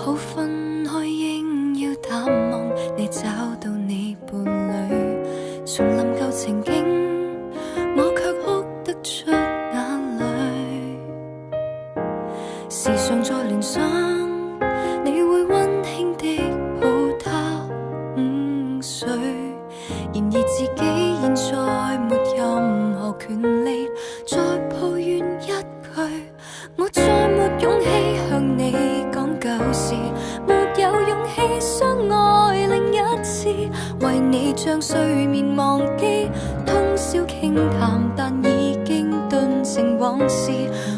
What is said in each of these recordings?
好分開應要淡忘，你找到你伴侶，重臨舊情景，我卻哭得出眼淚。時常在聯想，你會溫馨的抱他午睡，然而自己現在沒任何權利再抱怨一句，我再沒勇氣向你講舊事，沒有勇氣相愛另一次，為你將睡眠忘記，通宵傾談，但已經頓成往事，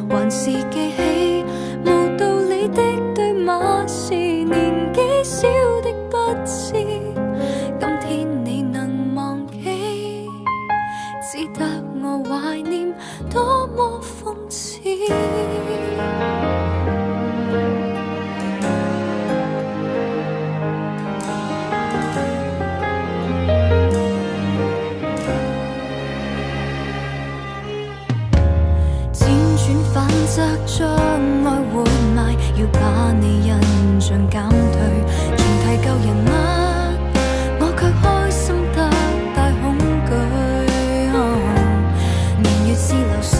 還是記起無道理的對罵是年紀小的不知，今天你能忘記，只得我懷念，多麼諷刺。反則將愛活埋，要把你印象減退，重提舊人物，我卻開心得大恐懼。年月是流水，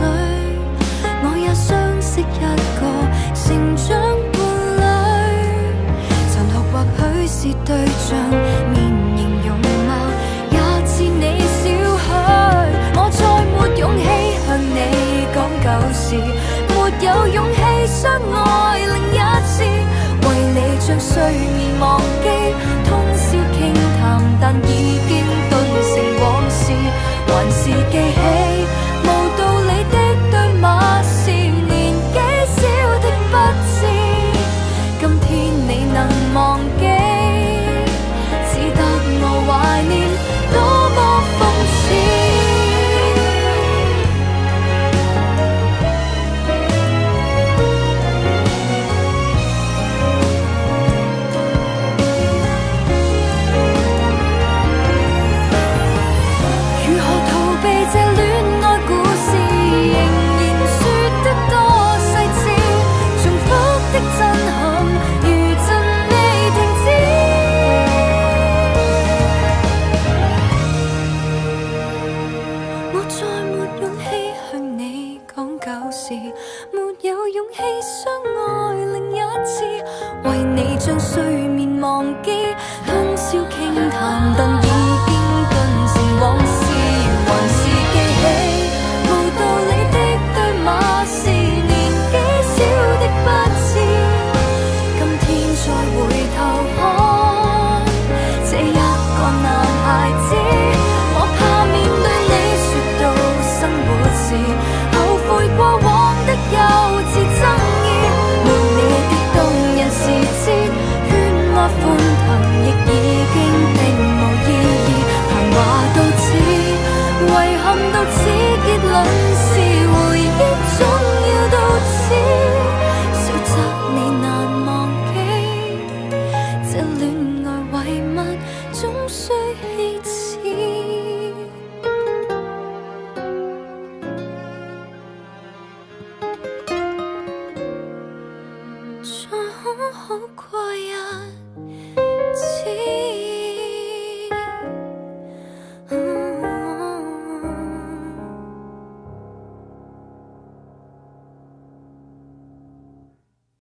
我也相識一個成長伴侶，殘酷或許是對象，面型容貌也似你少許，我再沒勇氣向你講舊事，沒有勇氣相愛另一次，為你將睡眠忘記，通宵傾談，但已經頓成往事，還是記起無道理的對罵是年紀小的不知，今天你能忘記，只得我懷念，多麼諷刺。沒有勇氣相愛另一次，為你將睡眠忘記，通宵傾談，但已經頓成往事，還是記起無道理的對罵是年紀小的不知，今天再回頭看這一個男孩子，我怕面對你說到生活時後悔過往的幼稚爭議，沒你的動人時節，喧嘩歡騰亦已經並無意義，談話到此，遺憾到此，結論是回憶總要到此，雖則你難忘記，這戀愛遺物總需棄置。再好好過一次。